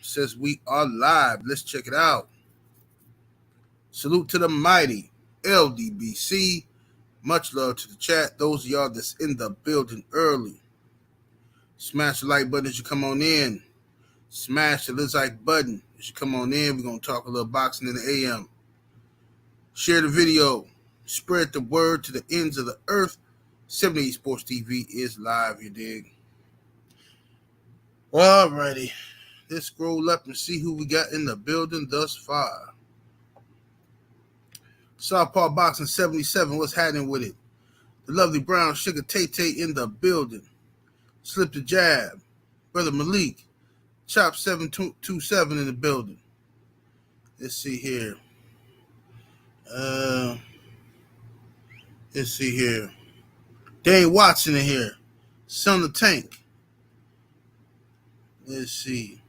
says we are live. Let's check it out. Salute to the mighty LDBC. Much love to the chat. Those of y'all that's in the building early. Smash the like button as you come on in. Smash the like button as you come on in. We're going to talk a little boxing in the AM. Share the video. Spread the word to the ends of the earth. 78 Sports TV is live, you dig? Well, alrighty. Let's scroll up and see who we got in the building thus far. Southpaw Boxing 77, what's happening with it? The lovely brown sugar Tay-Tay in the building. Slip the jab. Brother Malik. Chop 727 in the building. Let's see here. Let's see here. Dane Watson in here. Son of Tank. Let's see.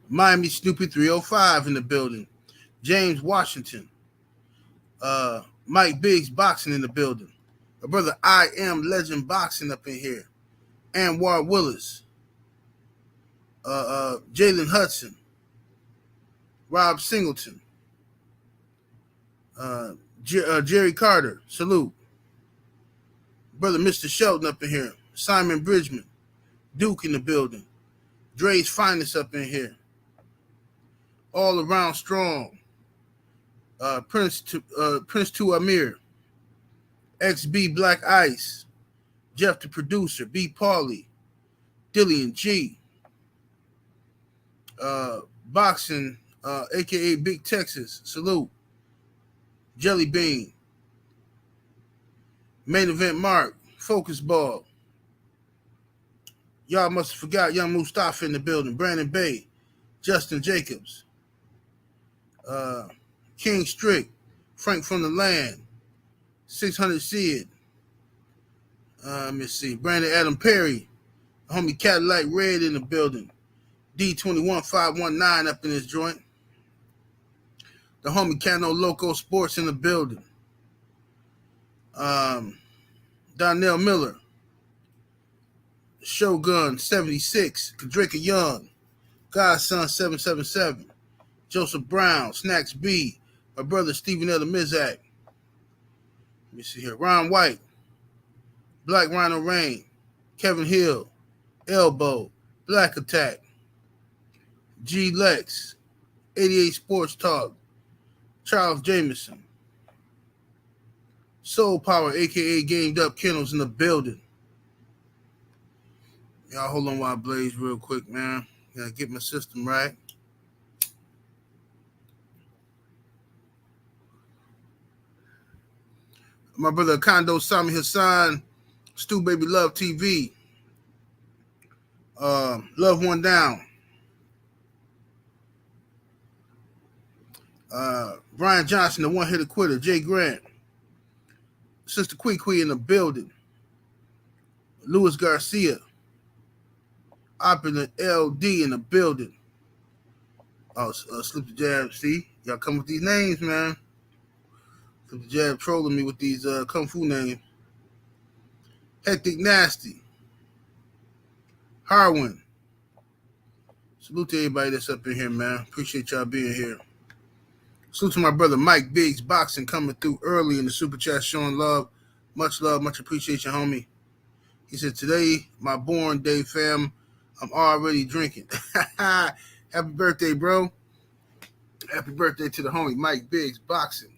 Miami Snoopy 305 in the building. James Washington. Mike Biggs Boxing in the building. My brother I Am Legend Boxing up in here. Anwar Willis. Jalen Hudson. Rob Singleton. Jerry Carter. Salute. Brother Mr. Shelton up in here. Simon Bridgman. Duke in the building. Dre's Finest up in here. All Around Strong. Prince to Amir. XB Black Ice. Jeff the Producer. B. Pauly. Dillian G. Boxing, a.k.a. Big Texas. Salute. Jelly Bean. Main Event Mark. Focus Ball. Y'all must have forgot Young Mustafa in the building. Brandon Bay. Justin Jacobs. King Strick. Frank from the Land. 600 Sid. Let me see. Brandon Adam Perry. Homie Cadillac Red in the building. D21519 up in this joint. The homie Cano Loco Sports in the building. Donnell Miller. Shogun 76. Kadrika Young. Godson 777. Joseph Brown. Snacks B. My brother Stephen L. Mizak. Let me see here. Ron White. Black Rhino Rain. Kevin Hill. Elbow. Black Attack. G Lex. 88 Sports Talk. Charles Jameson. Soul Power, a.k.a. Gamed Up Kennels in the building. Y'all hold on while I blaze real quick, man. Gotta get my system right. My brother Kondo Sami Hassan. Stu Baby Love TV. Love One Down. Brian Johnson, the one-hitter quitter. Jay Grant. Sister Quee in the building. Luis Garcia. Opulent LD in the building. Slip the Jab. See? Y'all come with these names, man. Slip the Jab trolling me with these Kung Fu names. Hectic Nasty. Harwin. Salute to everybody that's up in here, man. Appreciate y'all being here. Salute to my brother Mike Biggs Boxing coming through early in the super chat, showing love, much appreciation, homie. He said, today, my born day, fam, I'm already drinking. Happy birthday, bro. Happy birthday to the homie Mike Biggs Boxing.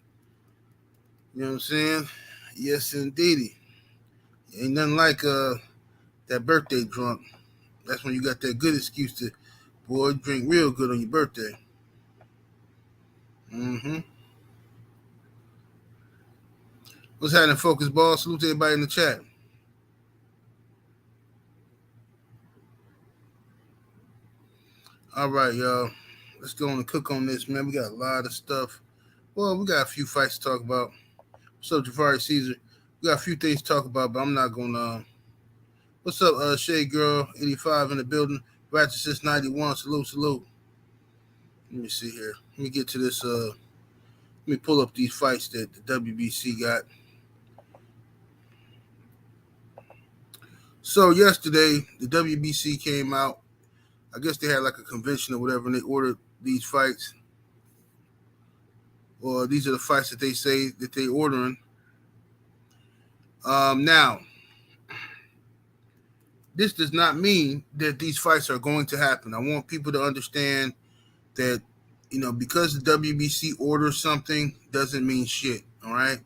You know what I'm saying? Yes, indeedy. Ain't nothing like that birthday drunk. That's when you got that good excuse to, boy, drink real good on your birthday. What's happening, Focus Ball? Salute to everybody in the chat. All right, y'all. Let's go on and cook on this, man. We got a lot of stuff. Well, we got a few fights to talk about. What's up, Jafari Caesar? We got a few things to talk about, but I'm not going to. What's up, Shade Girl 85 in the building? Ratchet 691. Salute. Let me see here. Let me get to this. Let me pull up these fights that the WBC got. So yesterday, the WBC came out I guess they had like a convention or whatever, and they ordered these fights. Or these are the fights that they say that they ordering. Now, this does not mean that these fights are going to happen. I want people to understand that, because the WBC orders something doesn't mean shit. All right.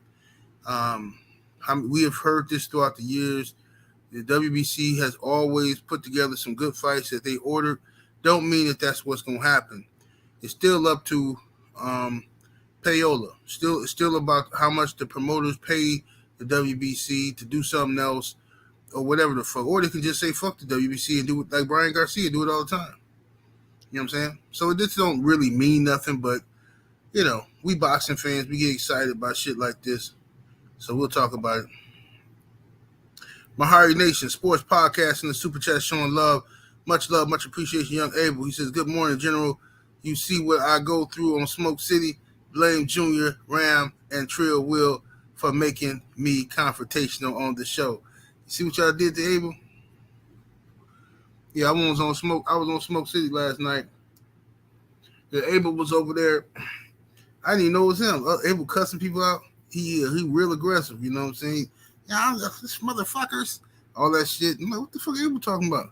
We have heard this throughout the years. The WBC has always put together some good fights that they ordered. Don't mean that that's what's going to happen. It's still up to payola. It's still about how much the promoters pay the WBC to do something else or whatever the fuck. Or they can just say fuck the WBC and do it like Brian Garcia do it all the time. You know what I'm saying? So this don't really mean nothing, but we boxing fans, we get excited about shit like this. So we'll talk about it. Mahari Nation, sports podcast in the super chat showing love, much appreciation, young Abel. He says, good morning, General. You see what I go through on Smoke City. Blame Junior, Ram, and Trill Will for making me confrontational on the show. You see what y'all did to Abel? Yeah, I was on Smoke City last night. The Abel was over there. I didn't even know it was him. Abel cussing people out. He real aggressive, you know what I'm saying? Yeah, this motherfuckers, all that shit. I'm like, what the fuck Abel talking about?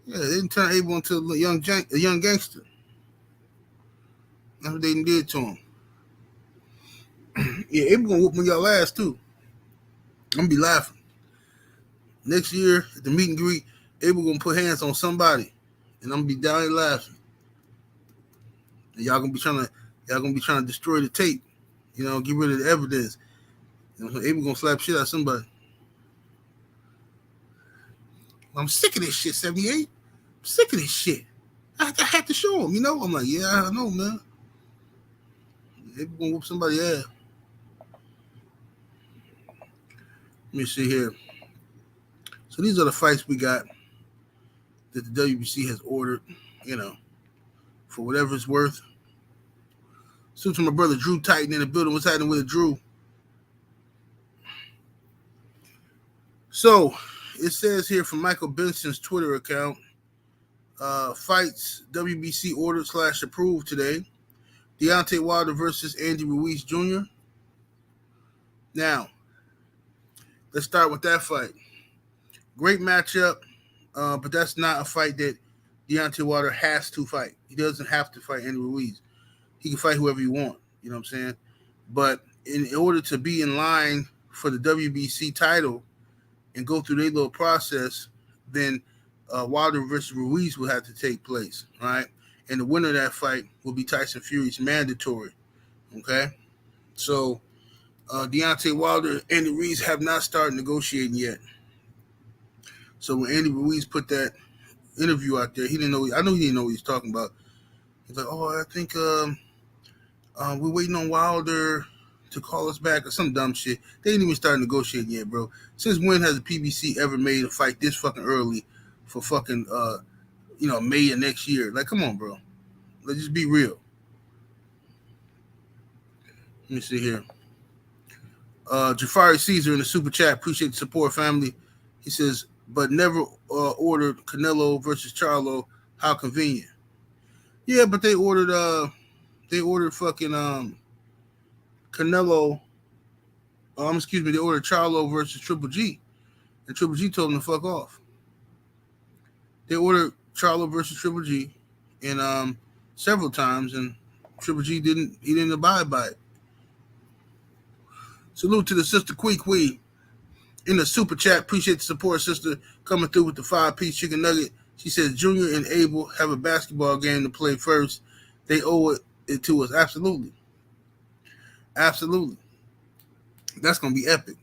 Yeah, they didn't turn Abel into a young gangster. That's what they did to him. Yeah, Abel gonna whoop me y'all ass too. I'm gonna be laughing. Next year at the meet and greet, Abel gonna put hands on somebody, and I'm gonna be down here laughing. And y'all gonna be trying to destroy the tape, get rid of the evidence. So Abel gonna slap shit out of somebody. I'm sick of this shit, 78. I'm sick of this shit. I had to show him, I'm like, yeah, I know, man. Abel gonna whoop somebody's ass. Let me see here. So these are the fights we got that the WBC has ordered, for whatever it's worth. So to my brother Drew Titan in the building. What's happening with it, Drew? So it says here from Michael Benson's Twitter account, fights WBC ordered / approved today. Deontay Wilder versus Andy Ruiz Jr. Now, let's start with that fight. Great matchup, but that's not a fight that Deontay Wilder has to fight. He doesn't have to fight Andy Ruiz. He can fight whoever you want, you know what I'm saying? But in order to be in line for the WBC title and go through their little process, then Wilder versus Ruiz will have to take place, right? And the winner of that fight will be Tyson Fury's mandatory, okay? So Deontay Wilder and Andy Ruiz have not started negotiating yet. So when Andy Ruiz put that interview out there, I know he didn't know what he was talking about. He's like, I think we're waiting on Wilder to call us back or some dumb shit. They ain't even started negotiating yet, bro. Since when has the PBC ever made a fight this fucking early for fucking, May of next year? Like, come on, bro. Let's just be real. Let me see here. Jafari Caesar in the super chat. Appreciate the support, family. He says, but never ordered Canelo versus Charlo. How convenient. Yeah, but they ordered fucking Canelo. They ordered Charlo versus Triple G, and Triple G told him to fuck off. They ordered Charlo versus Triple G, and several times, and Triple G didn't abide by it. Salute to the sister Quee in the super chat. Appreciate the support, sister, coming through with the 5-piece chicken nugget. She says Junior and Abel have a basketball game to play first. They owe it to us. Absolutely. That's gonna be epic.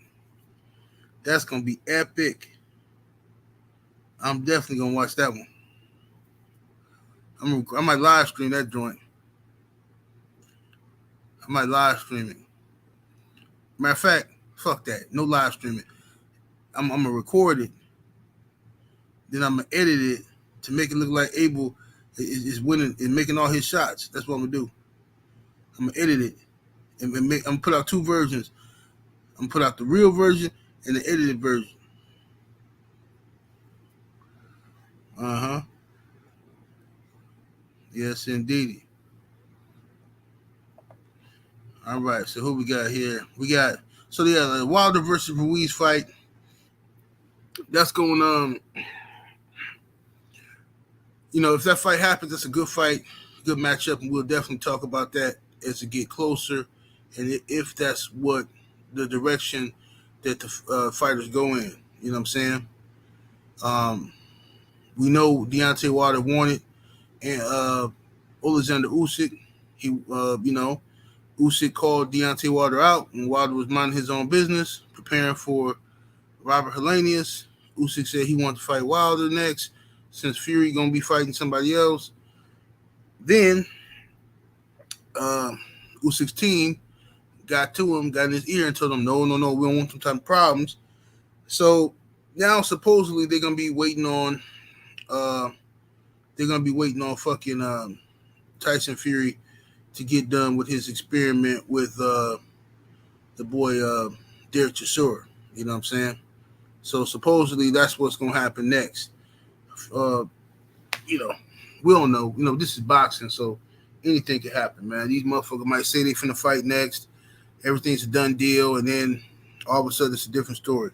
I'm definitely gonna watch that one. I might live stream that joint. I might live stream it. Matter of fact, fuck that. No live streaming. I'm gonna record it. Then I'm gonna edit it to make it look like Abel is winning and making all his shots. That's what I'm gonna do. I'm gonna edit it and I'm gonna put out two versions. I'm gonna put out the real version and the edited version. Yes, indeed. All right, so who we got here? We got the Wilder versus Ruiz fight. That's going if that fight happens, that's a good fight, good matchup, and we'll definitely talk about that as it get closer, and if that's what the direction that the fighters go in. You know what I'm saying? We know Deontay Wilder wanted and Alexander Usyk. Usyk called Deontay Wilder out, and Wilder was minding his own business, preparing for Robert Helenius. Usyk said he wanted to fight Wilder next, since Fury gonna be fighting somebody else. Then Usyk's team got to him, got in his ear, and told him, no, we don't want some type of problems. So now supposedly they're gonna be waiting on fucking Tyson Fury to get done with his experiment with the boy Derek Chisora. You know what I'm saying? So supposedly that's what's gonna happen next. We don't know. This is boxing, so anything can happen, man. These motherfuckers might say they finna fight next. Everything's a done deal, and then all of a sudden it's a different story.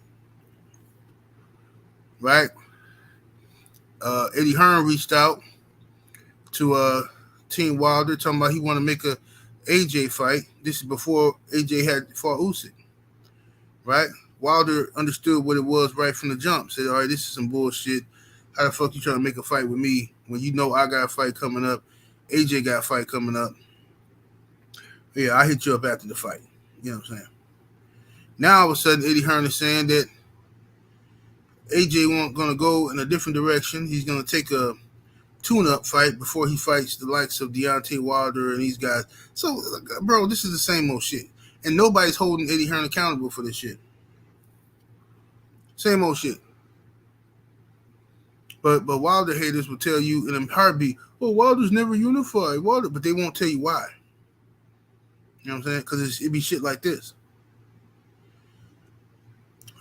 Right? Eddie Hearn reached out to Team Wilder, talking about he want to make a AJ fight. This is before AJ had fought Usyk. Right? Wilder understood what it was right from the jump. Said, all right, this is some bullshit. How the fuck you trying to make a fight with me when you know I got a fight coming up, AJ got a fight coming up? Yeah, I hit you up after the fight. You know what I'm saying? Now all of a sudden Eddie Hearn is saying that AJ won't gonna go in a different direction. He's gonna take a tune-up fight before he fights the likes of Deontay Wilder and these guys. So, bro, this is the same old shit, and nobody's holding Eddie Hearn accountable for this shit. Same old shit. But Wilder haters will tell you in a heartbeat, oh, Wilder's never unified. But they won't tell you why. You know what I'm saying? Because it be shit like this.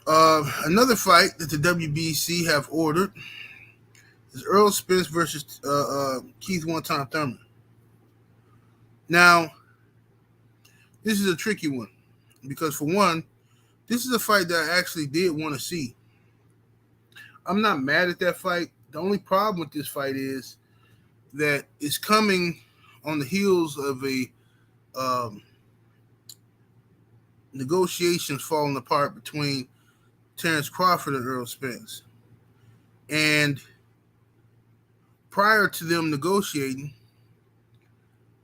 Another fight that the WBC have ordered is Errol Spence versus Keith One-Time Thurman. Now, this is a tricky one because, for one, this is a fight that I actually did want to see. I'm not mad at that fight. The only problem with this fight is that it's coming on the heels of a negotiations falling apart between Terrence Crawford and Errol Spence. And prior to them negotiating,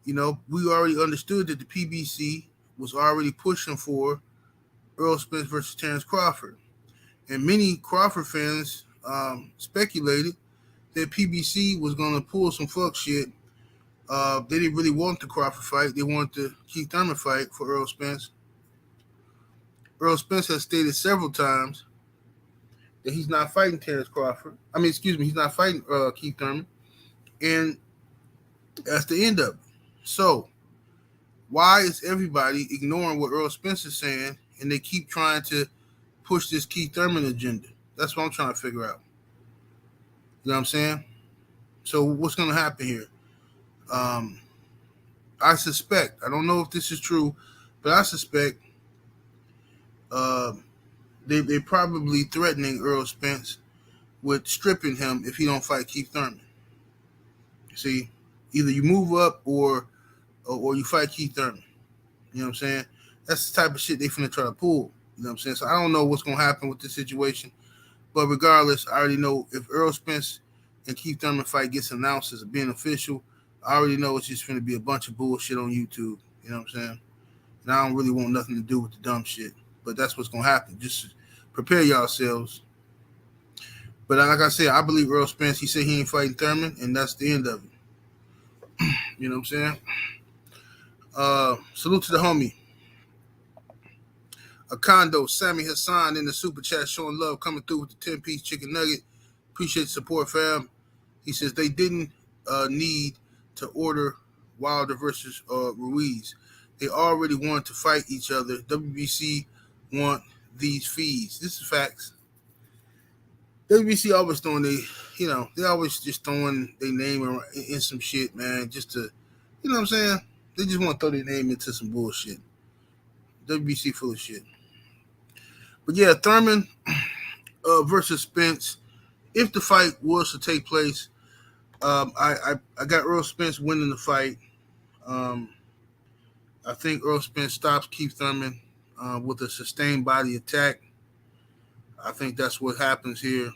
we already understood that the PBC was already pushing for Errol Spence versus Terrence Crawford. And many Crawford fans speculated that PBC was going to pull some fuck shit. They didn't really want the Crawford fight. They wanted the Keith Thurman fight for Errol Spence. Errol Spence has stated several times that he's not fighting Terrence Crawford. He's not fighting Keith Thurman. And that's the end of it. So, why is everybody ignoring what Errol Spence is saying and they keep trying to push this Keith Thurman agenda? That's what I'm trying to figure out. You know what I'm saying? So what's going to happen here? I suspect, I don't know if this is true, but I suspect they're probably threatening Errol Spence with stripping him if he don't fight Keith Thurman. See, either you move up or you fight Keith Thurman. You know what I'm saying? That's the type of shit they finna try to pull. You know what I'm saying? So I don't know what's going to happen with this situation. But regardless, I already know if Errol Spence and Keith Thurman fight gets announced as being official, I already know it's just going to be a bunch of bullshit on YouTube. You know what I'm saying? And I don't really want nothing to do with the dumb shit. But that's what's going to happen. Just prepare yourselves. But like I said, I believe Errol Spence, he said he ain't fighting Thurman, and that's the end of it. You know what I'm saying? Salute to the homie. Acondo, Sammy Hassan in the super chat showing love, coming through with the 10-piece chicken nugget. Appreciate the support, fam. He says they didn't need to order Wilder versus Ruiz. They already wanted to fight each other. WBC want these fees. This is facts. WBC always throwing they always just throwing their name in some shit, man, just to, you know what I'm saying? They just want to throw their name into some bullshit. WBC full of shit. But yeah, Thurman versus Spence. If the fight was to take place, I got Earl Spence winning the fight. I think Earl Spence stops Keith Thurman with a sustained body attack. I think that's what happens here.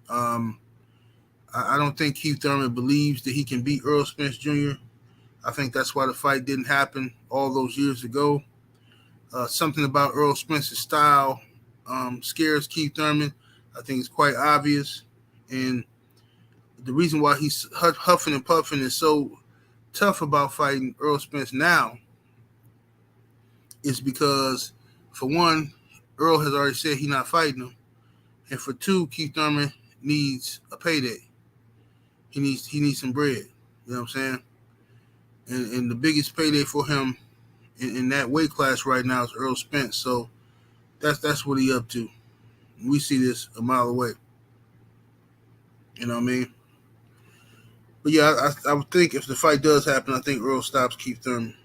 I don't think Keith Thurman believes that he can beat Earl Spence Jr. I think that's why the fight didn't happen all those years ago. Something about Earl Spence's style scares Keith Thurman. I think it's quite obvious. And the reason why he's huffing and puffing and so tough about fighting Earl Spence now is because, for one, Earl has already said he's not fighting him. And for two, Keith Thurman needs a payday. He needs some bread. You know what I'm saying? And the biggest payday for him in that weight class right now is Earl Spence. So that's what he up to. We see this a mile away. You know what I mean? But yeah, I would think if the fight does happen, I think Earl stops Keith Thurman.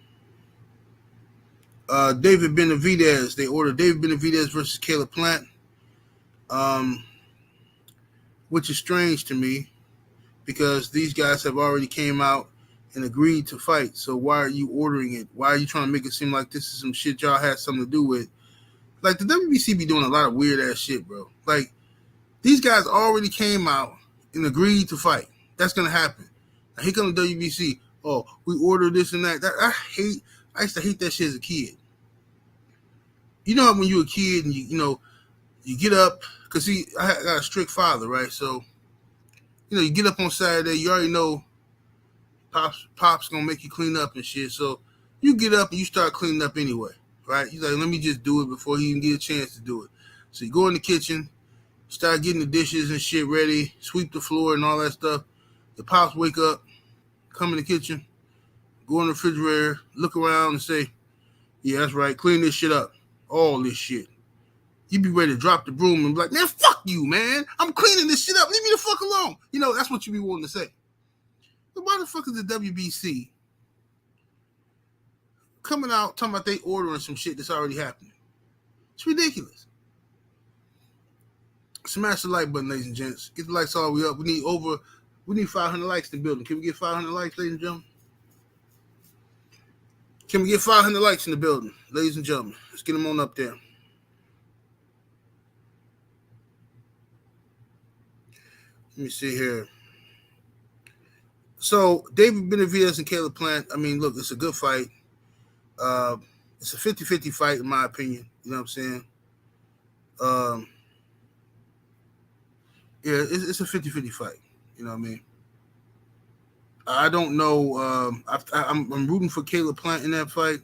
David Benavidez. They ordered David Benavidez versus Caleb Plant, which is strange to me because these guys have already came out and agreed to fight. So why are you ordering it? Why are you trying to make it seem like this is some shit y'all had something to do with? Like, the WBC be doing a lot of weird ass shit, bro. Like, these guys already came out and agreed to fight. That's gonna happen. Now, here comes the WBC. Oh, we ordered this and that. I used to hate that shit as a kid. You know when you were a kid and you get up, because I got a strict father, right? So, you get up on Saturday, you already know Pop's gonna make you clean up and shit. So you get up and you start cleaning up anyway, right? He's like, let me just do it before he even get a chance to do it. So you go in the kitchen, start getting the dishes and shit ready, sweep the floor and all that stuff. The Pops wake up, come in the kitchen, go in the refrigerator, look around and say, yeah, that's right, clean this shit up. All this shit. You be ready to drop the broom and be like, man, fuck you, man. I'm cleaning this shit up. Leave me the fuck alone. That's what you be wanting to say. But why the fuck is the WBC coming out talking about they ordering some shit that's already happening? It's ridiculous. Smash the like button, ladies and gents. Get the likes all the way up. We need 500 likes in the building. Can we get 500 likes, ladies and gentlemen? Can we get 500 likes in the building, ladies and gentlemen? Let's get them on up there. Let me see here. So, David Benavidez and Caleb Plant, I mean, look, it's a good fight. It's a 50-50 fight, in my opinion. You know what I'm saying? Yeah, it's a 50-50 fight. You know what I mean? I don't know. I'm rooting for Caleb Plant in that fight.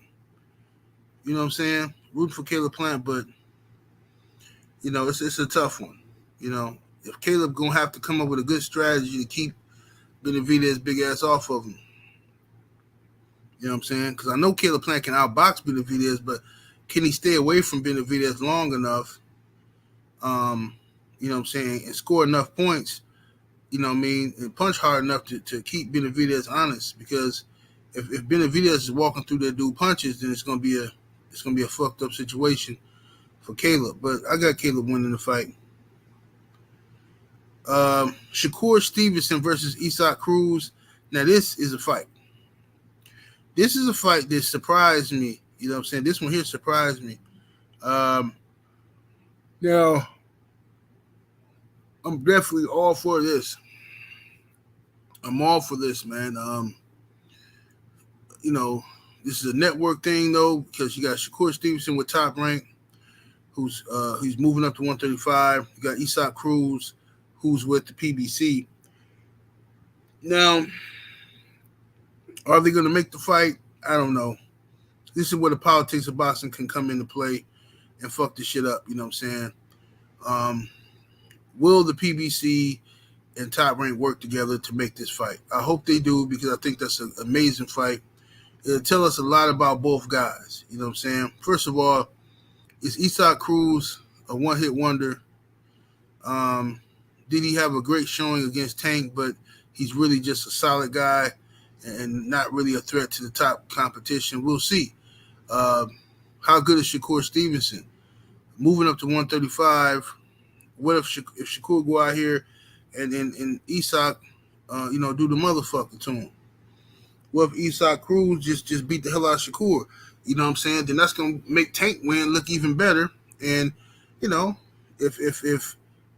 You know what I'm saying? Rooting for Caleb Plant, but, it's a tough one. If Caleb going to have to come up with a good strategy to keep Benavidez' big ass off of him. You know what I'm saying? Because I know Caleb Plant can outbox Benavidez, but can he stay away from Benavidez long enough, you know what I'm saying, and score enough points, you know what I mean, and punch hard enough to keep Benavidez honest? Because if Benavidez is walking through that dude punches, then it's gonna be a fucked up situation for Caleb. But I got Caleb winning the fight. Shakur Stevenson versus Isaac Cruz. Now, this is a fight. This is a fight that surprised me. You know what I'm saying? This one here surprised me. Now, I'm definitely all for this. I'm all for this, man. This is a network thing, though, because you got Shakur Stevenson with Top Rank, who's moving up to 135. You got Isaac Cruz, who's with the PBC. Now, are they going to make the fight? I don't know. This is where the politics of boxing can come into play and fuck this shit up. You know what I'm saying? Will the PBC and Top Rank work together to make this fight? I hope they do, because I think that's an amazing fight. It'll tell us a lot about both guys. You know what I'm saying? First of all, is Isaac Cruz a one-hit wonder? Did he have a great showing against Tank, but he's really just a solid guy and not really a threat to the top competition? We'll see. How good is Shakur Stevenson? Moving up to 135, what if Shakur go out here and Isak, do the motherfucker to him? What if Isak Cruz just beat the hell out of Shakur? You know what I'm saying? Then that's gonna make Tank win look even better. And if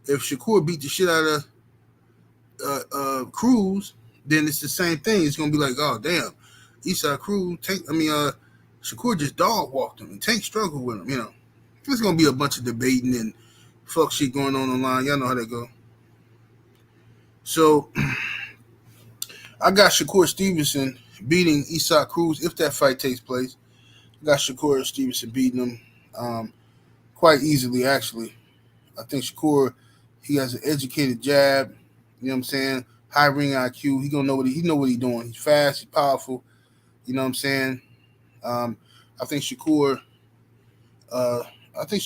Shakur beat the shit out of Cruz, then it's the same thing. It's gonna be like, oh damn, Isak Cruz, Shakur just dog walked him, and Tank struggled with him. There's gonna be a bunch of debating and fuck shit going on online. Y'all know how that go. So I got Shakur Stevenson beating Isak Cruz if that fight takes place. I got Shakur Stevenson beating him quite easily, actually. I think Shakur, he has an educated jab. You know what I'm saying? High ring IQ. He know what he's doing. He's fast. He's powerful. You know what I'm saying? I think Shakur. I think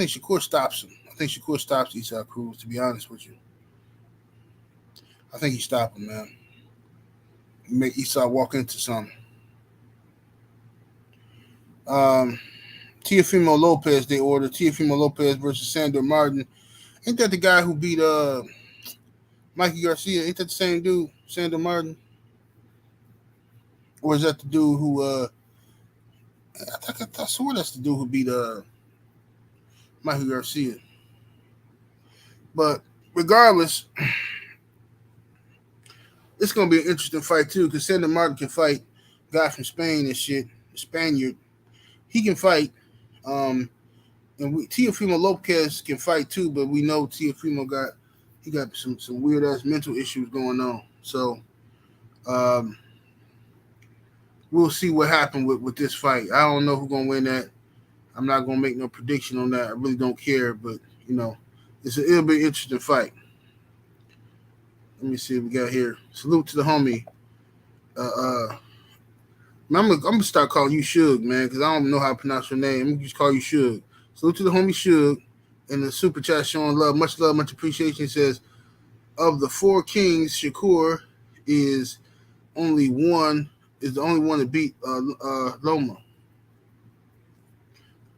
Shakur stops him. I think Shakur stops Isak Cruz. To be honest with you, I think he stopped him, man. Make Isak walk into something. Teofimo Lopez, they ordered Teofimo Lopez versus Sandor Martin. Ain't that the guy who beat Mikey Garcia? Ain't that the same dude, Sandor Martin? Or is that the dude who I swear that's the dude who beat Mikey Garcia. But regardless, it's gonna be an interesting fight too, because Sandor Martin can fight guy from Spain and shit, Spaniard. He can fight. And Teofimo Lopez can fight too, but we know Teofimo got some weird ass mental issues going on. So we'll see what happened with this fight. I don't know who's gonna win that. I'm not gonna make no prediction on that. I really don't care, but it'll be an interesting fight. Let me see what we got here. Salute to the homie. I'm gonna start calling you Suge, man, because I don't know how to pronounce your name. I'm gonna just call you Suge. Salute to the homie Suge in the super chat, showing love, much appreciation. He says, of the four kings, Shakur is the only one to beat Loma.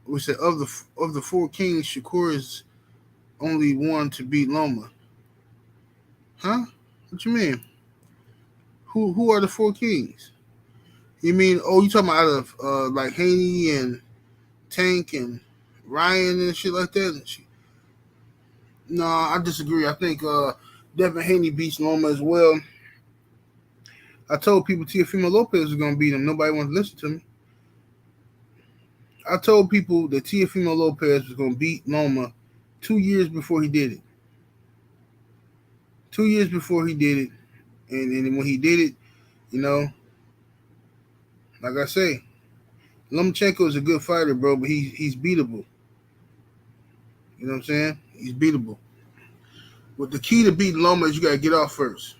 We said of the four kings, Shakur is only one to beat Loma. Huh? What you mean? Who are the four kings? You mean, you talking about out of like Haney and Tank and Ryan and shit like that? No, I disagree. I think Devin Haney beats Loma as well. I told people Teofimo Lopez was going to beat him. Nobody wanted to listen to me. I told people that Teofimo Lopez was going to beat Loma 2 years before he did it. 2 years before he did it. And when he did it, like I say, Lomachenko is a good fighter, bro, but he's beatable. You know what I'm saying? He's beatable. But the key to beating Loma is you got to get off first.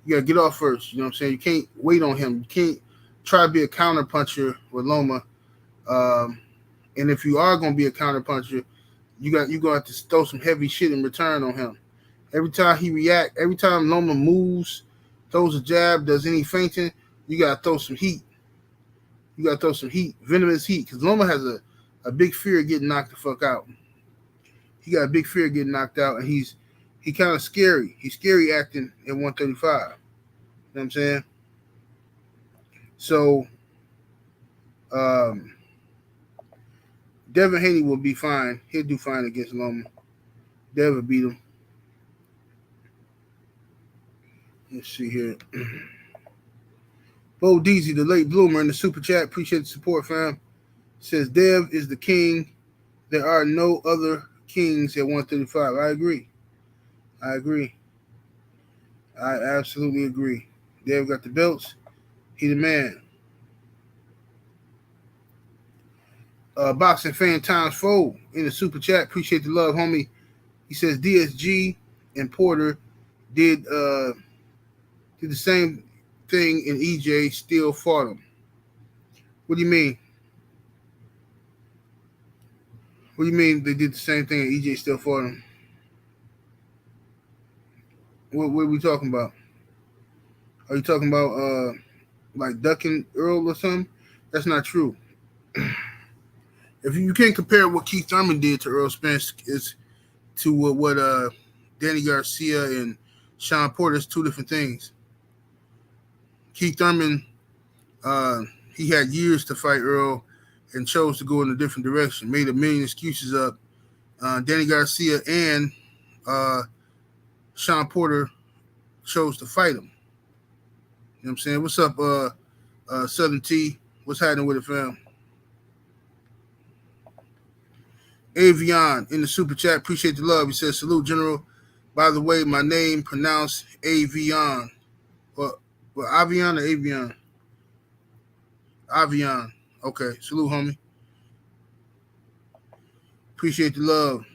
You got to get off first. You know what I'm saying? You can't wait on him. You can't try to be a counter puncher with Loma. And if you are going to be a counter puncher, you're going to have to throw some heavy shit in return on him. Every time he reacts, every time Loma moves, throws a jab, does any feinting, you got to throw some heat. You got to throw some heat, venomous heat, because Loma has a big fear of getting knocked the fuck out. He got a big fear of getting knocked out, and he kind of scary. He's scary acting at 135. You know what I'm saying? So, Devin Haney will be fine. He'll do fine against Loma. Devin beat him. Let's see here. Bo Deezy, the late bloomer in the super chat. Appreciate the support, fam. Says Dev is the king. There are no other kings at 135. I agree. I absolutely agree. Dev got the belts. He the man. Boxing fan times 4 in the super chat. Appreciate the love, homie. He says DSG and Porter did the same thing, and EJ still fought him. What do you mean? What do you mean they did the same thing and EJ still fought him? What are we talking about? Are you talking about like ducking Earl or something? That's not true. If you can't compare what Keith Thurman did to Earl Spence is to what Danny Garcia and Sean Porter is two different things. Keith Thurman, uh, he had years to fight Earl and chose to go in a different direction. Made a million excuses up. Danny Garcia and Sean Porter chose to fight him. You know what I'm saying? What's up, Southern T? What's happening with it, fam? Avion in the super chat. Appreciate the love. He says, salute, General. By the way, my name pronounced Avion. Well, Avion or Avion? Avion. Okay. Salute, homie. Appreciate the love.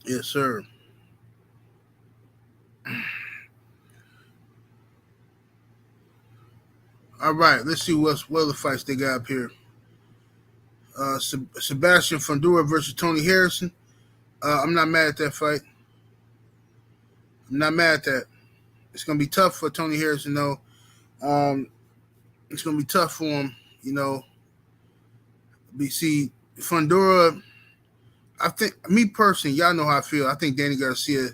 Yes, sir. All right. Let's see what other fights they got up here. Sebastian Fundora versus Tony Harrison. I'm not mad at that fight. I'm not mad at that. It's going to be tough for Tony Harrison, though. It's going to be tough for him, you know. See, Fundora, I think, me personally, y'all know how I feel. I think Danny Garcia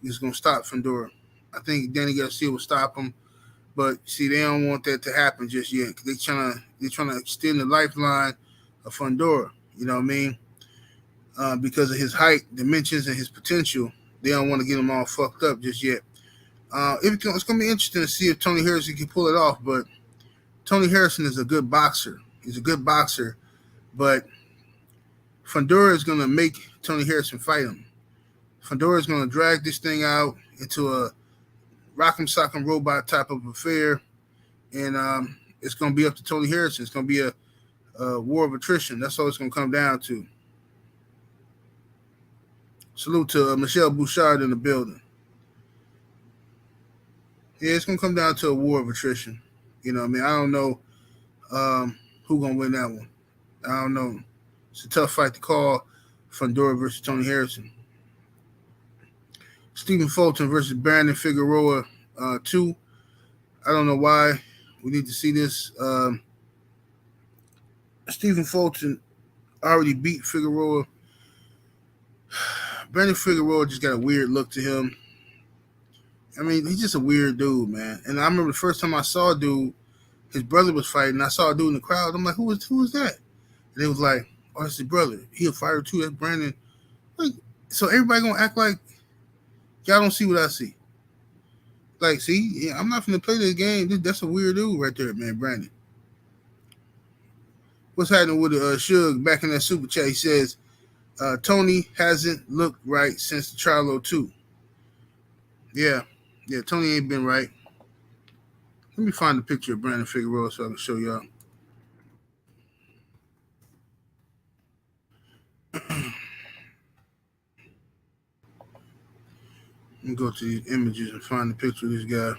is going to stop Fundora. I think Danny Garcia will stop him. But, see, they don't want that to happen just yet. They're trying to extend the lifeline of Fundora, you know what I mean? Because of his height, dimensions, and his potential, they don't want to get him all fucked up just yet. It's going to be interesting to see if Tony Harrison can pull it off, but Tony Harrison is a good boxer. He's a good boxer, but Fundora is going to make Tony Harrison fight him. Fundora is going to drag this thing out into a rock'em sock'em robot type of affair, and it's going to be up to Tony Harrison. It's going to be a war of attrition. That's all it's going to come down to. Salute to Michelle Bouchard in the building. Yeah, it's going to come down to a war of attrition. You know what I mean? I don't know who's going to win that one. I don't know. It's a tough fight to call. Fundora versus Tony Harrison. Stephen Fulton versus Brandon Figueroa 2. I don't know why we need to see this. Stephen Fulton already beat Figueroa. Brandon Figueroa just got a weird look to him. I mean, he's just a weird dude, man. And I remember the first time I saw a dude, his brother was fighting. I saw a dude in the crowd. I'm like, who is that? And they was like, oh, that's his brother. He a fighter too. That's Brandon. Like, so everybody gonna act like y'all don't see what I see. Like, see, yeah, I'm not finna play this game. That's a weird dude right there, man, Brandon. What's happening with Suge back in that super chat? He says, Tony hasn't looked right since the Charlo 2. Yeah, Tony ain't been right. Let me find a picture of Brandon Figueroa so I can show y'all. Let me go to these images and find the picture of this guy.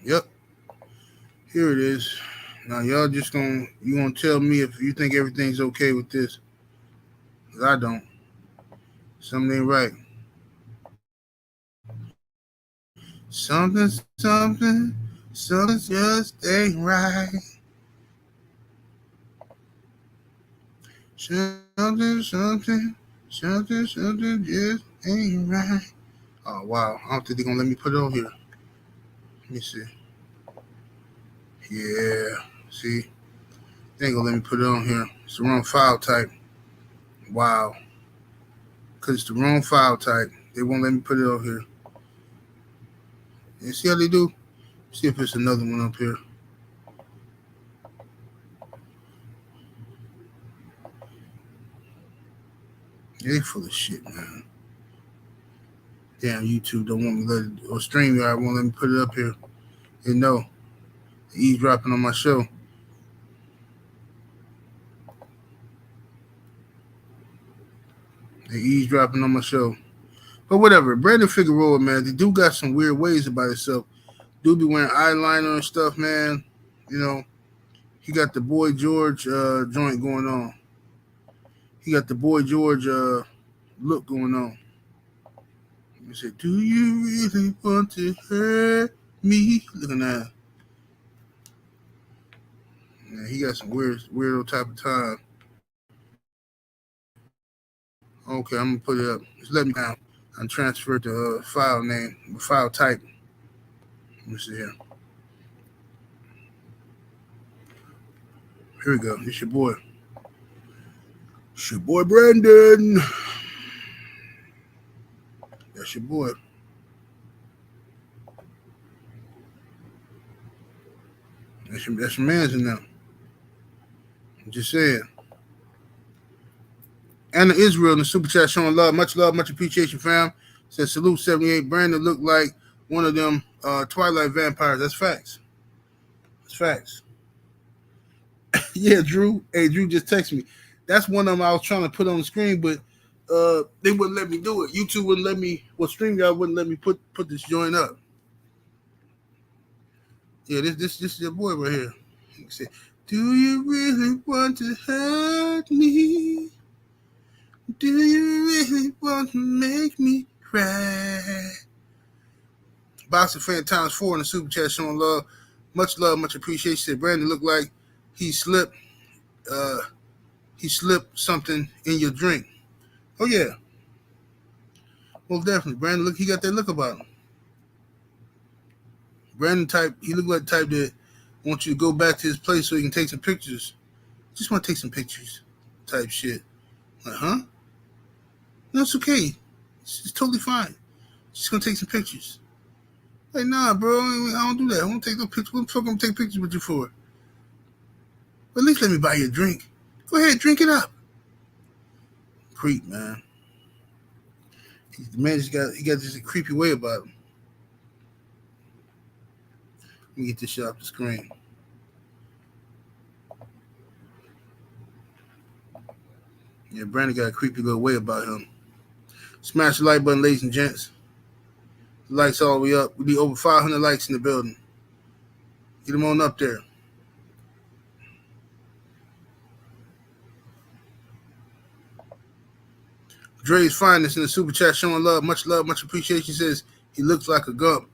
Yep. Here it is. Now y'all just gonna tell me if you think everything's okay with this. Cause I don't. Something ain't right. Something just ain't right. Something just ain't right. Oh wow. I don't think they're gonna let me put it on here. Let me see. Yeah. See? They ain't gonna let me put it on here. It's the wrong file type. Wow. Because it's the wrong file type. They won't let me put it on here. And see how they do? See if it's another one up here. They full of shit, man. Damn, YouTube don't want me to let it, or StreamYard won't let me put it up here. They know. They're eavesdropping on my show. They're eavesdropping on my show. But whatever. Brandon Figueroa, man, the dude got some weird ways about himself. Dude be wearing eyeliner and stuff, man. You know, He got the Boy George joint going on. He got the Boy George look going on. He said, "Do you really want to hurt me?" Look at that. Yeah, he got some weirdo type of time. Okay, I'm gonna put it up. Just let me down. I'm transferred the file name, file type. Let me see here. Here we go. It's your boy. It's your boy Brandon. That's your boy. That's your man's in them. I'm just saying. Anna Israel in the super chat showing love, much appreciation, fam. Says salute 78. Brandon looked like one of them Twilight vampires. That's facts. That's facts. Yeah, Drew. Hey, Drew just texted me. That's one of them I was trying to put on the screen, but they wouldn't let me do it. YouTube wouldn't let me. Well, StreamYard wouldn't let me put this joint up. Yeah, this is your boy right here. He said, "Do you really want to hurt me? Do you really want to make me cry?" Boxing fan times 4 in the super chat showing love, much appreciation. Said Brandon looked like he slipped something in your drink. Oh yeah, well definitely. Brandon he got that look about him. Brandon he looked like the type that wants you to go back to his place so he can take some pictures. Just want to take some pictures, type shit. Like, huh? No, it's okay. It's totally fine. Just gonna take some pictures. Like, nah, bro, I don't do that. I won't take no pictures. What the fuck I'm gonna take pictures with you for? But at least let me buy you a drink. Go ahead, drink it up. Creep, man. The man got this creepy way about him. Let me get this shit off the screen. Yeah, Brandon got a creepy little way about him. Smash the like button, ladies and gents. The lights all the way up. We need over 500 likes in the building. Get them on up there. Dre's finest in the super chat showing love, much appreciation. Says he looks like a gump.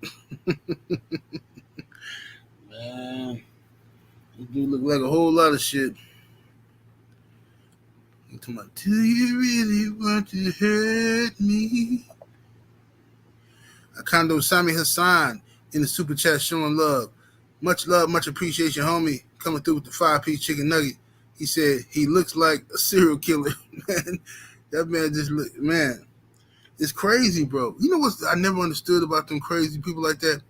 Man, he do look like a whole lot of shit. Do you really want to hurt me? Akando Sami Hassan in the super chat showing love, much appreciation, homie. Coming through with the 5-piece chicken nugget. He said he looks like a serial killer. Man, that man just look, man. It's crazy, bro. You know what I never understood about them crazy people like that?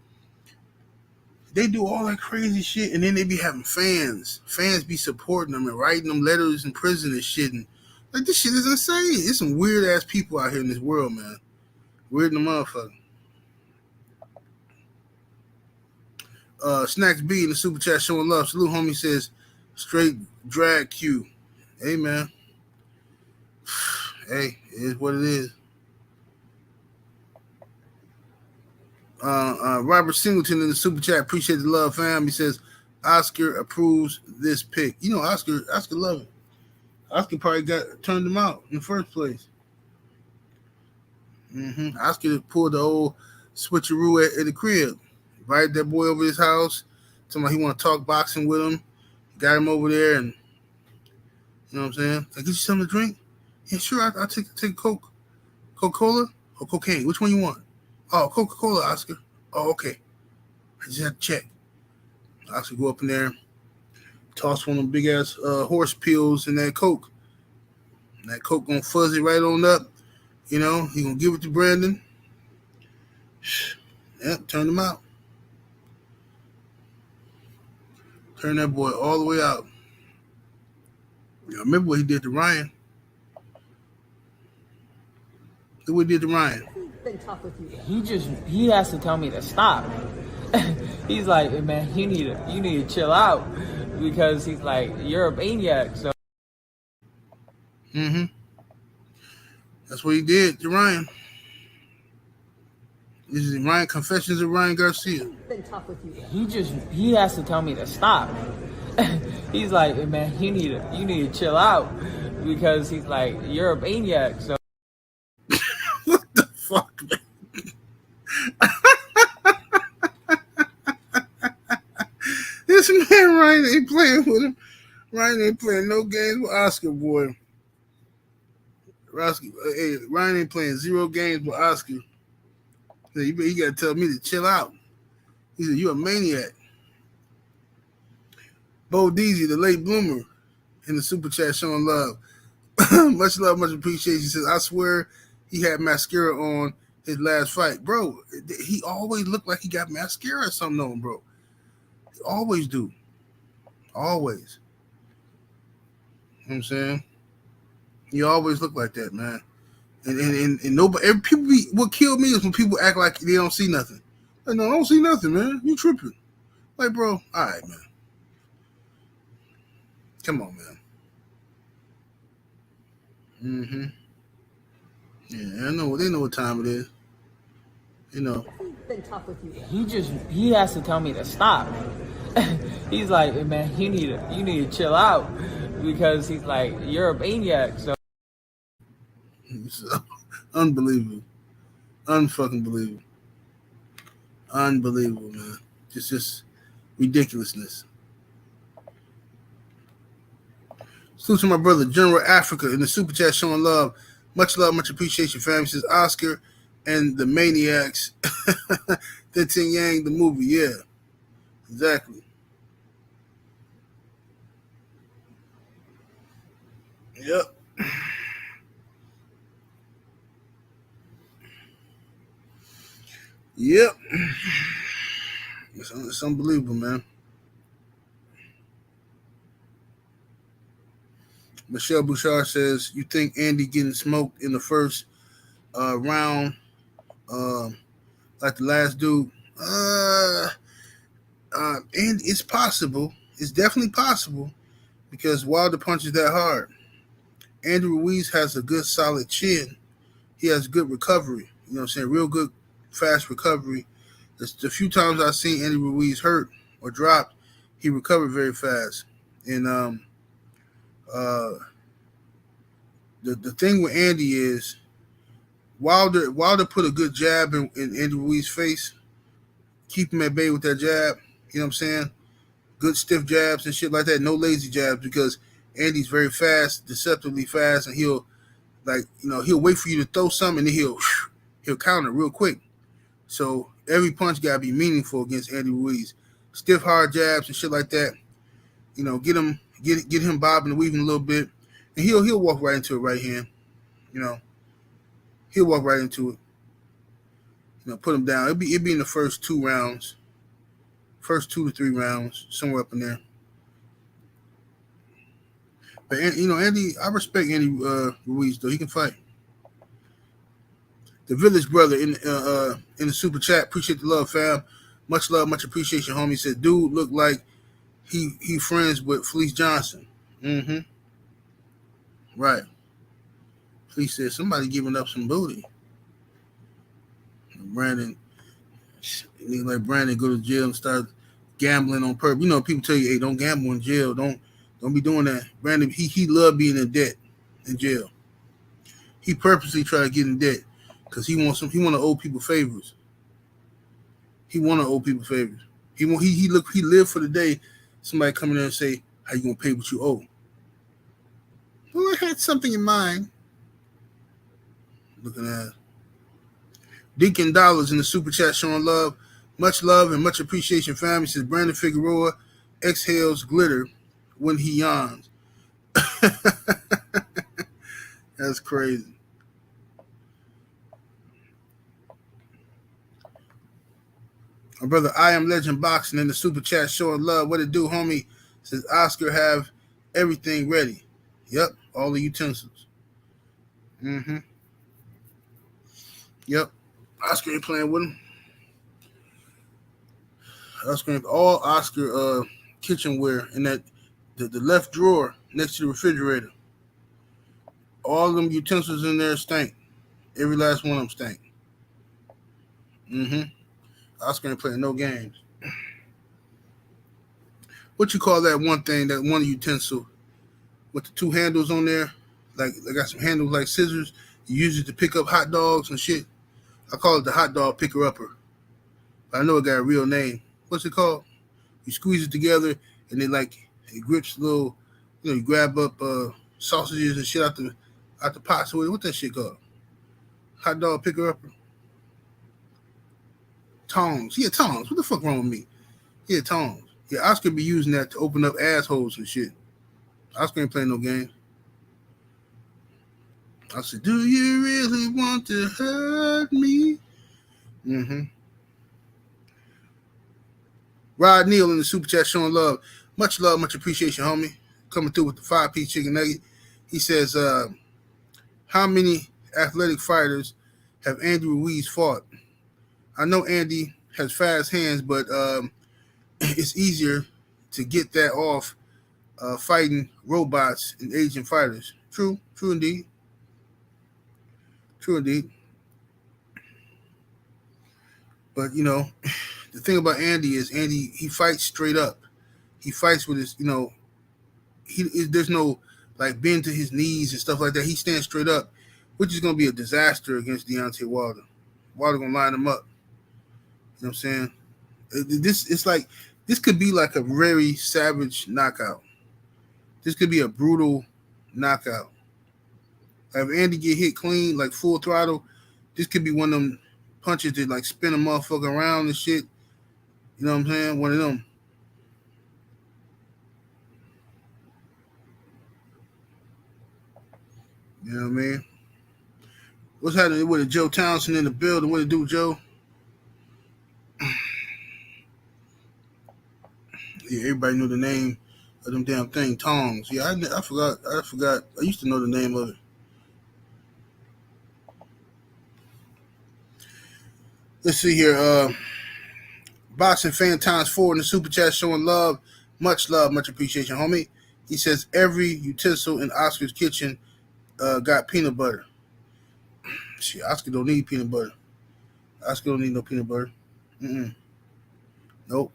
They do all that crazy shit, and then they be having fans. Fans be supporting them and writing them letters in prison and shit. And like, this shit is insane. There's some weird ass people out here in this world, man. Weird in the motherfucker. Snacks B in the super chat showing love. Salute, homie. Says straight drag Q. Hey, man. Hey, it is what it is. Robert Singleton in the super chat. Appreciate the love, fam. He says Oscar approves this pick. You know, Oscar love it. Oscar probably turned him out in the first place. Oscar pulled the old switcheroo at the crib. Invited that boy over his house. Told him he want to talk boxing with him. Got him over there, and you know what I'm saying? Can I get you something to drink? Yeah, sure. I'll take Coke. Coca-Cola or cocaine? Which one you want? Oh, Coca-Cola, Oscar. Oh, okay. I just have to check. Oscar go up in there, toss one of them big-ass horse pills in that Coke. And that Coke gonna fuzz it right on up. You know, he gonna give it to Brandon. Yep, turn him out. Turn that boy all the way out. I remember what he did to Ryan. Look what he did to Ryan. He has to tell me to stop. He's like, man, you need to chill out, because he's like, you're a maniac. So That's what he did to Ryan. This is Confessions of Ryan Garcia. he has to tell me to stop. He's like, man, you need to chill out because he's like, you're a maniac. So What the fuck, man? This man Ryan ain't playing with him. Ryan ain't playing no games with Oscar, boy. Ryan ain't playing 0 games with Oscar. He got to tell me to chill out. He said, "You a maniac." Bo Deasy, the late bloomer, in the super chat showing love. Much love, much appreciation. He says, "I swear he had mascara on his last fight, bro. He always looked like he got mascara or something on, bro. He always do, always. You know what I'm saying? He always look like that, man. And nobody, people what killed me is when people act like they don't see nothing. Like, no, I don't see nothing, man. You tripping? Like, bro, all right, man. Come on, man. Mm-hmm. Yeah, I know. They know what time it is. You know. Been tough with you. He has to tell me to stop. He's like, man, you need to chill out because he's like, you're a maniac. So Unbelievable. Unfucking believable. Unbelievable, man. Just ridiculousness. Salute to my brother, General Africa, in the super chat showing love. Much love, much appreciation, family. Says Oscar and the Maniacs. The Ting Yang, the movie. Yeah, exactly. Yep. Yep. It's unbelievable, man. Michelle Bouchard says, "You think Andy getting smoked in the first round, like the last dude?" And it's possible. It's definitely possible because Wilder punches that hard. Andrew Ruiz has a good, solid chin. He has good recovery. You know what I'm saying? Real good, fast recovery. The few times I've seen Andy Ruiz hurt or dropped, he recovered very fast. And the thing with Andy is Wilder put a good jab in Andy Ruiz's face, keep him at bay with that jab. You know what I'm saying? Good stiff jabs and shit like that. No lazy jabs because Andy's very fast, deceptively fast, and he'll wait for you to throw something and then he'll counter real quick. So every punch gotta be meaningful against Andy Ruiz. Stiff hard jabs and shit like that. You know, get him bobbing and weaving a little bit, and he'll walk right into it right hand. You know, he'll walk right into it. You know, put him down. It'd be in the first 2 rounds, first 2 to 3 rounds, somewhere up in there. But Andy, I respect Andy Ruiz though. He can fight. The Village Brother in the super chat. Appreciate the love, fam. Much love, much appreciation, homie. Said, dude look like he friends with Felice Johnson. Mm-hmm. Right. Felice said somebody giving up some booty. Brandon go to jail and start gambling on purpose. You know, people tell you, hey, don't gamble in jail. Don't be doing that. Brandon, he loved being in debt in jail. He purposely tried to get in debt because he want to owe people favors. He want to owe people favors. He lived for the day somebody come in there and say, how you gonna pay what you owe? Well, I had something in mind. Looking at Deacon Dollars in the super chat showing love. Much love and much appreciation, family. Says Brandon Figueroa exhales glitter when he yawns. That's crazy. My brother I Am Legend Boxing in the super chat showing love. What it do, homie? Says Oscar have everything ready. Yep, all the utensils. Mm-hmm. Yep. Oscar ain't playing with him. All Oscar kitchenware in that the left drawer next to the refrigerator. All them utensils in there stink. Every last one of them stink. Mm-hmm. Oscar ain't playing no games. what you call that one thing, that one utensil with the two handles on there? Like they got some handles like scissors. You use it to pick up hot dogs and shit. I call it the hot dog picker upper. I know it got a real name. What's it called? You squeeze it together and it grips a little. You grab up sausages and shit out the pot. So what that shit called? Hot dog picker upper. Tongs. Yeah, tongs. What the fuck wrong with me? Yeah, tongs. Yeah, Oscar be using that to open up assholes and shit. Oscar ain't playing no game. I said, do you really want to hurt me? Mm-hmm. Rod Neal in the super chat showing love, much appreciation, homie. Coming through with the 5-piece chicken nugget. He says, how many athletic fighters have Andy Ruiz fought? I know Andy has fast hands, but it's easier to get that off fighting robots and Asian fighters. True indeed. But, the thing about Andy is he fights straight up. He fights with his, there's no, like, bend to his knees and stuff like that. He stands straight up, which is going to be a disaster against Deontay Wilder. Wilder going to line him up. You know what I'm saying? This could be like a very savage knockout. This could be a brutal knockout. If Andy get hit clean, like full throttle, this could be one of them punches that like spin a motherfucker around and shit. You know what I'm saying? One of them. You know what I mean? What's happening with Joe Townsend in the building? What it do, Joe? Yeah, everybody knew the name of them damn thing, tongs. Yeah, I forgot. I used to know the name of it. Let's see here. Boxing fan times 4 in the super chat showing love, much appreciation, homie. He says every utensil in Oscar's kitchen got peanut butter. Shit, Oscar don't need peanut butter. Oscar don't need no peanut butter. Nope.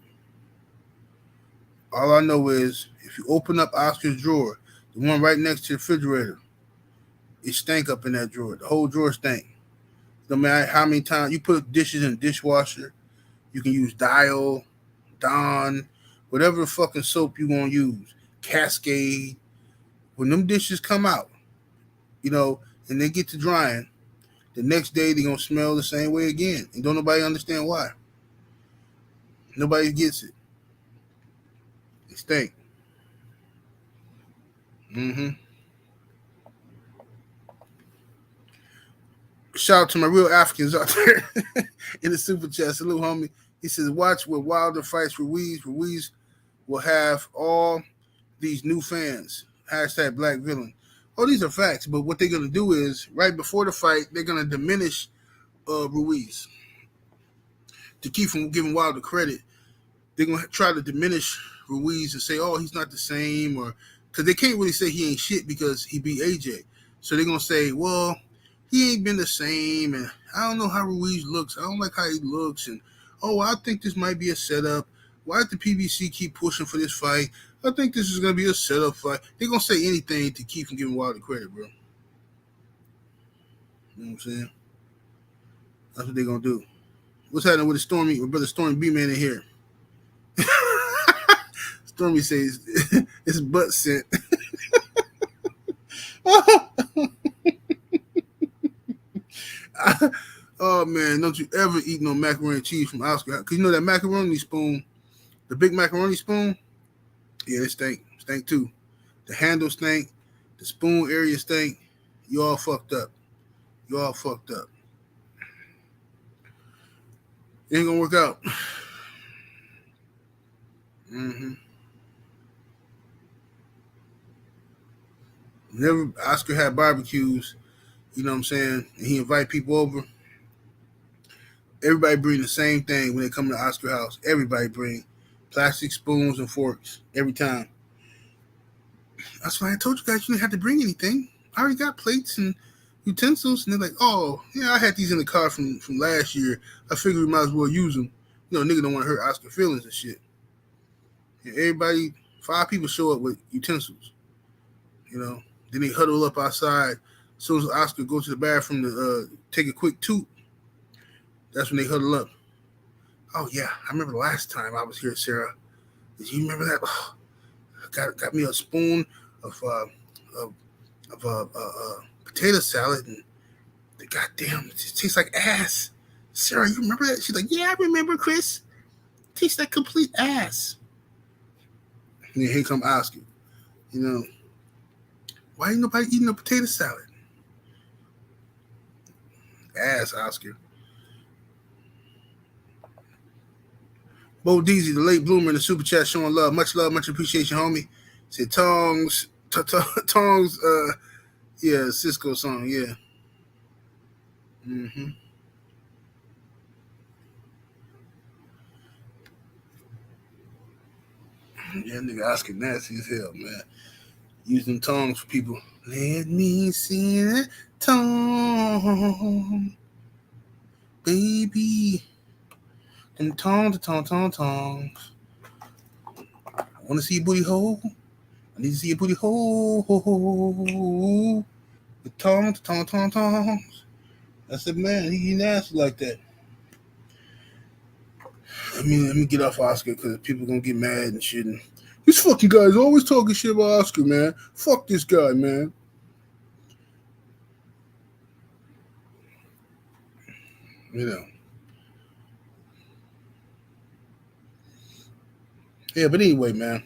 All I know is if you open up Oscar's drawer, the one right next to the refrigerator, it stank up in that drawer. The whole drawer stank. No matter how many times you put dishes in the dishwasher, you can use Dial, Dawn, whatever fucking soap you want to use, Cascade. When them dishes come out, and they get to drying, the next day they're going to smell the same way again. And don't nobody understand why. Nobody gets it. They stink. Shout out to my real Africans out there in the super chat. Salute, homie. He says, watch where Wilder fights Ruiz. Ruiz will have all these new fans. Hashtag Black Villain. Oh, these are facts. But what they're going to do is, right before the fight, they're going to diminish Ruiz. To keep from giving Wilder credit, they're going to try to diminish Ruiz and say, oh, he's not the same. Or because they can't really say he ain't shit because he beat AJ. So they're going to say, well, he ain't been the same, and I don't know how Ruiz looks. I don't like how he looks, and I think this might be a setup. Why did the PBC keep pushing for this fight? I think this is going to be a setup fight. They're going to say anything to keep from giving Wilder credit, bro. You know what I'm saying? That's what they're going to do. What's happening with brother Stormy B-Man in here? Stormy says it's butt scent. Oh man, don't you ever eat no macaroni and cheese from Oscar? Cause that macaroni spoon, the big macaroni spoon, yeah, it stink too. The handle stink, the spoon area stink. You all fucked up. It ain't gonna work out. Never Oscar had barbecues, you know what I'm saying, and he invite people over. Everybody bring the same thing when they come to Oscar house. Everybody bring plastic spoons and forks every time. That's why I told you guys you didn't have to bring anything. I already got plates and utensils. And they're like, oh, yeah, I had these in the car from last year. I figured we might as well use them. Nigga don't want to hurt Oscar feelings and shit. Everybody, 5 people show up with utensils. Then they huddle up outside. As soon as Oscar goes to the bathroom to take a quick toot, that's when they huddle up. Oh yeah, I remember the last time I was here, Sarah. Did you remember that? Oh, got me a spoon of potato salad, and the goddamn, it just tastes like ass. Sarah, you remember that? She's like, yeah, I remember, Chris. It tastes like complete ass. And then here come Oscar. Why ain't nobody eating a potato salad? Ass, Oscar. Bo Deezy, the late bloomer in the super chat, showing love, much appreciation, homie. Said Tongs, yeah, Cisco song, yeah. Yeah, nigga Oscar nasty as hell, man. Using tongues for people. Let me see that tongue, baby. Them tongues. I want to see your booty hole. I need to see your booty hole. The tongues. I said, man, he nasty like that. Let me get off Oscar because people gonna get mad and shit. And these fucking guys always talking shit about Oscar, man. Fuck this guy, man. Yeah, but anyway, man.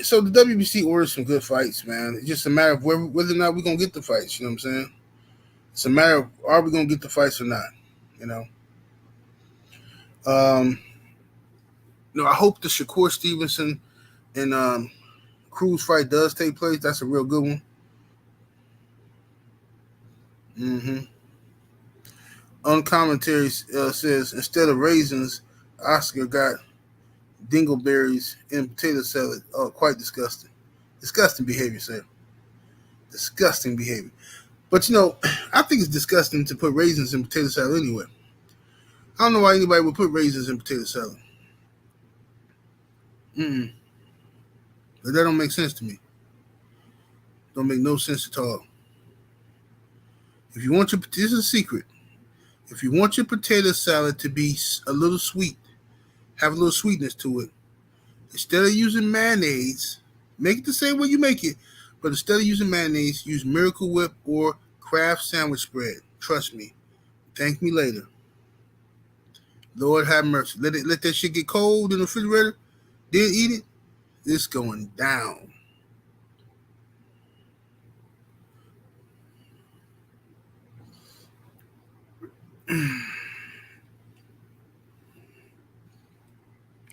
So the WBC orders some good fights, man. It's just a matter of whether or not we're gonna get the fights. You know what I'm saying? It's a matter of are we gonna get the fights or not? I hope the Shakur Stevenson and Cruz fight does take place. That's a real good one. Uncommentary says instead of raisins, Oscar got dingleberries and potato salad. Oh, quite disgusting. Disgusting behavior, sir. Disgusting behavior. But I think it's disgusting to put raisins in potato salad anyway. I don't know why anybody would put raisins in potato salad. But that don't make sense to me. Don't make no sense at all. If you want this is a secret. If you want your potato salad to be a little sweet, have a little sweetness to it, instead of using mayonnaise, make it the same way you make it, but instead of using mayonnaise, use Miracle Whip or Kraft sandwich spread. Trust me. Thank me later. Lord have mercy. Let that shit get cold in the refrigerator, then eat it. It's going down.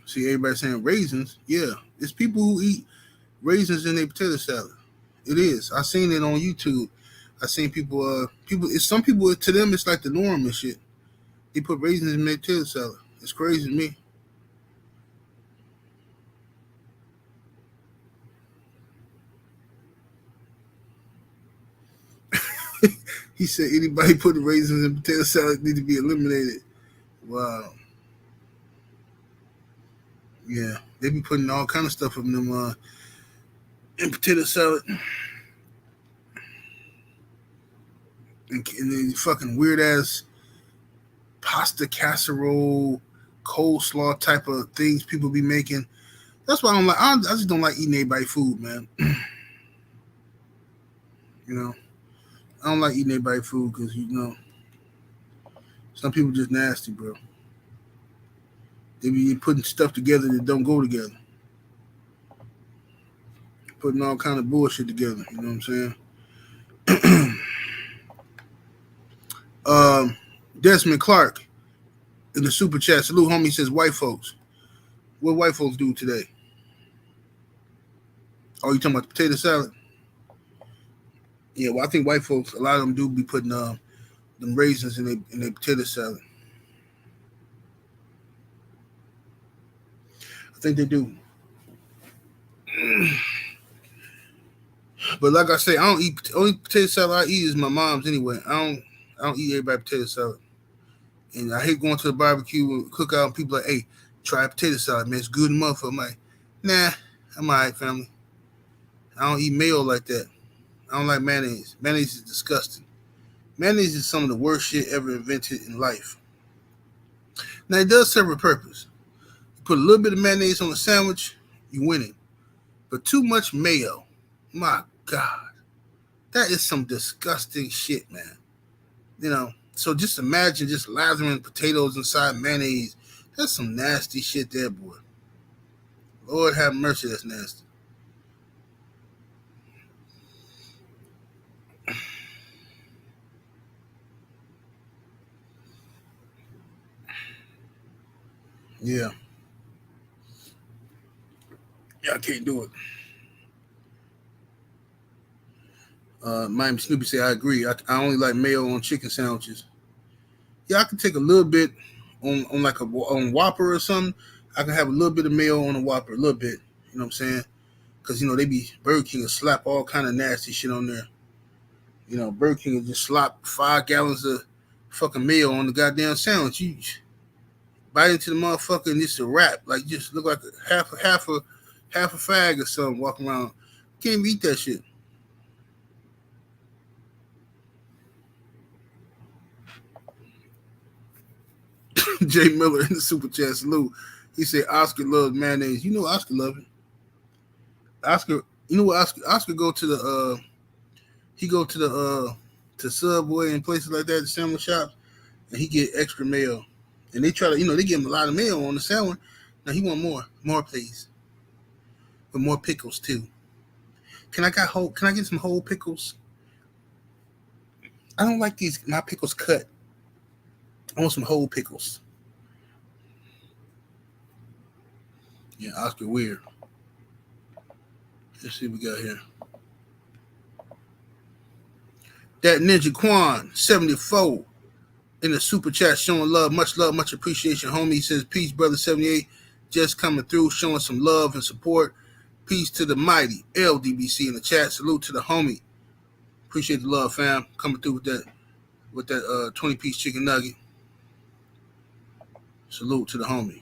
See, everybody saying raisins. Yeah, it's people who eat raisins in their potato salad. It is. I seen it on YouTube. I seen people. It's some people, to them it's like the norm and shit. They put raisins in their potato salad. It's crazy to me. He said anybody putting raisins in potato salad need to be eliminated. Wow. Yeah, they be putting all kind of stuff in them in potato salad. And the fucking weird ass pasta casserole, coleslaw type of things people be making. That's why I just don't like eating everybody's food, man. I don't like eating everybody's food because some people just nasty, bro. They be putting stuff together that don't go together. Putting all kind of bullshit together. You know what I'm saying? Desmond Clark in the super chat. Salute, homie, says white folks. What white folks do today? Oh, you talking about the potato salad? Yeah, well, I think white folks, a lot of them do be putting them raisins in their potato salad. I think they do. But like I say, I don't eat. Only potato salad I eat is my mom's anyway. I don't eat everybody potato salad. And I hate going to the barbecue and cookout and people like, hey, try potato salad, man. It's good enough. I'm like, Nah, I'm alright, family. I don't eat mayo like that. I don't like mayonnaise. Mayonnaise is disgusting. Mayonnaise is some of the worst shit ever invented in life. Now, it does serve a purpose. You put a little bit of mayonnaise on a sandwich, you winning. But too much mayo, my God, that is some disgusting shit, man. So just imagine just lathering potatoes inside mayonnaise. That's some nasty shit there, boy. Lord have mercy, that's nasty. Yeah. Yeah, I can't do it. Miami Snoopy say I agree. I only like mayo on chicken sandwiches. Yeah, I can take a little bit on like on Whopper or something. I can have a little bit of mayo on a Whopper, a little bit. You know what I'm saying? Because they be Burger King will slap all kind of nasty shit on there. Burger King will just slap 5 gallons of fucking mayo on the goddamn sandwich. You bite into the motherfucker and it's a wrap. Like just look like half a fag or something walking around. Can't even eat that shit. Jay Miller in the super chat salute. He said Oscar loves mayonnaise. You know Oscar love it. Oscar, you know what Oscar go to the he go to the to Subway and places like that, the sandwich shops, and he get extra mayo. And they try to, they give him a lot of mayo on the sandwich. Now he want more please, but more pickles too. Can I get some whole pickles? I don't like my pickles cut. I want some whole pickles. Yeah, Oscar weird. Let's see what we got here. That Ninja Quan 74 in the super chat showing love, much appreciation, homie. He says peace, brother 78, just coming through, showing some love and support. Peace to the mighty LDBC in the chat. Salute to the homie. Appreciate the love, fam. Coming through with that 20-piece chicken nugget. Salute to the homie.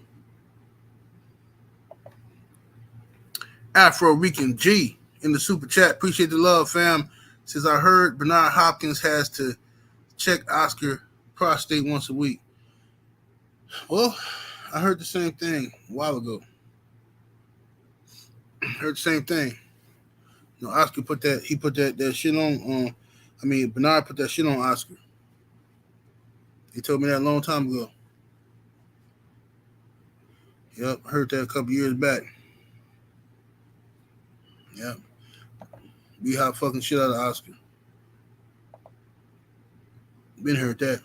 Afro Rican G in the super chat. Appreciate the love, fam. Says I heard Bernard Hopkins has to check Oscar prostate once a week. Well, I heard the same thing a while ago. Heard the same thing. Oscar put that shit on. Bernard put that shit on Oscar. He told me that a long time ago. Yep, heard that a couple years back. Yep. Be hot fucking shit out of Oscar. Been heard that.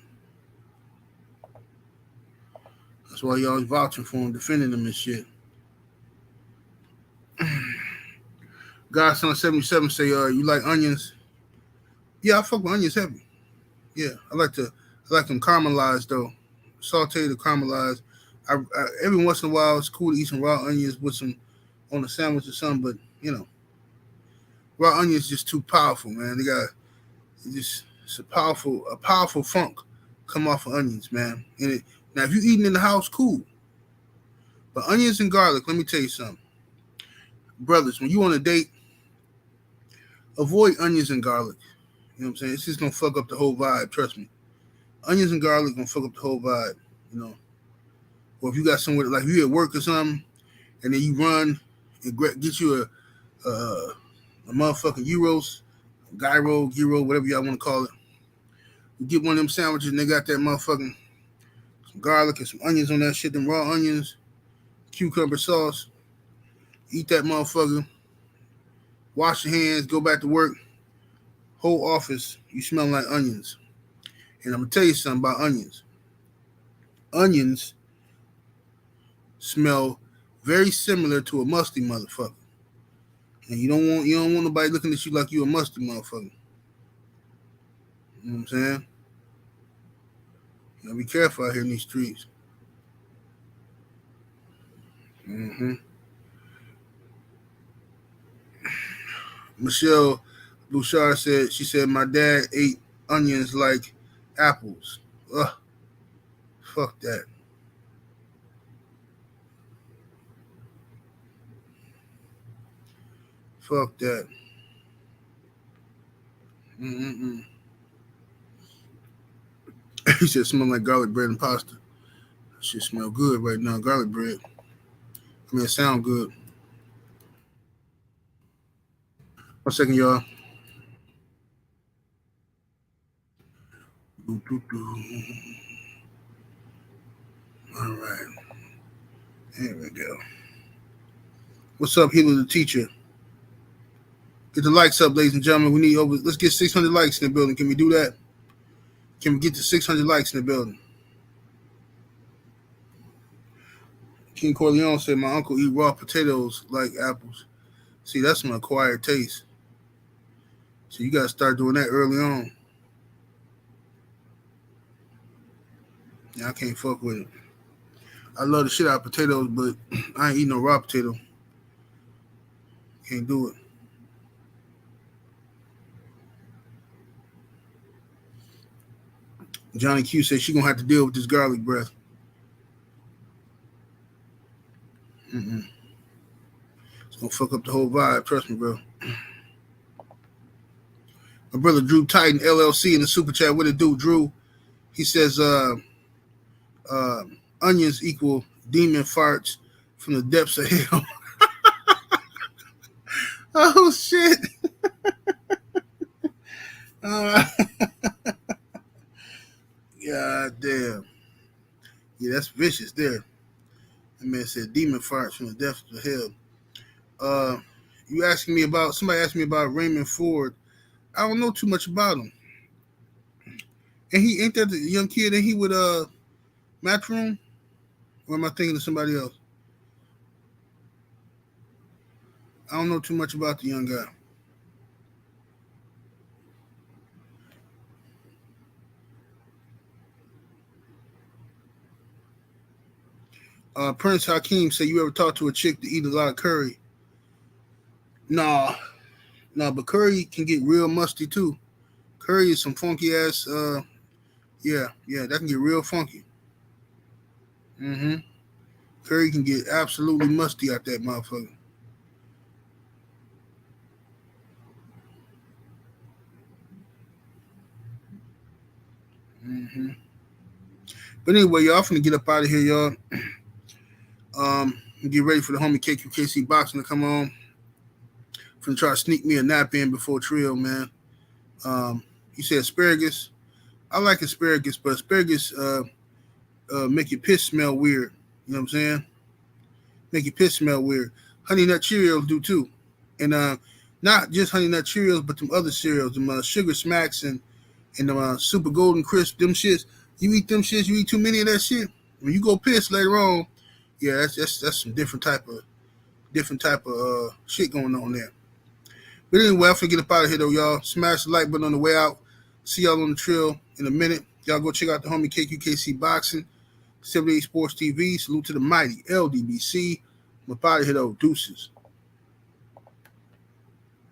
That's why y'all vouching for him, defending him and shit. Godson 77 say, you like onions? Yeah, I fuck with onions heavy. Yeah, I like them caramelized though. Sauteed or caramelized. I every once in a while it's cool to eat some raw onions with some on a sandwich or something, but raw onions just too powerful, man. It's a powerful funk come off of onions, man. Now if you eating in the house, cool. But onions and garlic, let me tell you something. Brothers, when you on a date, avoid onions and garlic. You know what I'm saying? It's just gonna fuck up the whole vibe, trust me. Onions and garlic gonna fuck up the whole vibe, Or if you got somewhere, like you at work or something, and then you run and get you a motherfucking gyro, whatever y'all want to call it. You get one of them sandwiches and they got that motherfucking some garlic and some onions on that shit, them raw onions, cucumber sauce. Eat that motherfucker. Wash your hands, go back to work. Whole office, you smell like onions. And I'm gonna tell you something about onions. Onions smell very similar to a musty motherfucker. And you don't want nobody looking at you like you a musty motherfucker. You know what I'm saying? You gotta be careful out here in these streets. Michelle Bouchard said, my dad ate onions like apples. Ugh. Fuck that. Fuck that. Mm-mm-mm. He said smell like garlic bread and pasta. That shit smell good right now. Garlic bread. I mean, it sound good. 1 second, y'all. All right. There we go. What's up, Healer the Teacher? Get the likes up, ladies and gentlemen. We need over. Let's get 600 likes in the building. Can we do that? Can we get to 600 likes in the building? King Corleone said, my uncle eat raw potatoes like apples. See, that's an acquired taste. So you got to start doing that early on. Yeah, I can't fuck with it. I love the shit out of potatoes, but I ain't eating no raw potato. Can't do it. Johnny Q said she gonna have to deal with this garlic breath. It's gonna fuck up the whole vibe. Trust me, bro. My brother Drew Titan LLC in the super chat. What it do, Drew? He says, onions equal demon farts from the depths of hell. Oh shit. God damn. Yeah, that's vicious there. That man said demon farts from the depths of hell. You asking me about, somebody asked me about Raymond Ford. I don't know too much about him. And he ain't that the young kid and he with Matchroom? Or am I thinking of somebody else? I don't know too much about the young guy. Prince Hakeem said, you ever talked to a chick to eat a lot of curry? Nah, but curry can get real musty too. Curry is some funky ass, yeah, that can get real funky. Curry can get absolutely musty out that motherfucker. But anyway, y'all, I'm finna get up out of here, y'all. Get ready for the homie KQKC boxing to come on. Finna try to sneak me a nap in before Trio, man. You said asparagus. I like asparagus, but asparagus make your piss smell weird. You know what I'm saying? Make your piss smell weird. Honey Nut Cheerios do too. And not just Honey Nut Cheerios, but them other cereals, them Sugar Smacks and them Super Golden Crisp, them shits. You eat them shits, you eat too many of that shit. When you go piss later on, yeah, that's some different type of shit going on there. But anyway, I'm finna get up out of here though, y'all. Smash the like button on the way out. See y'all on the trail in a minute. Y'all go check out the homie KQKC Boxing, 78 Sports TV. Salute to the mighty LDBC. I'm up out of here though. Deuces.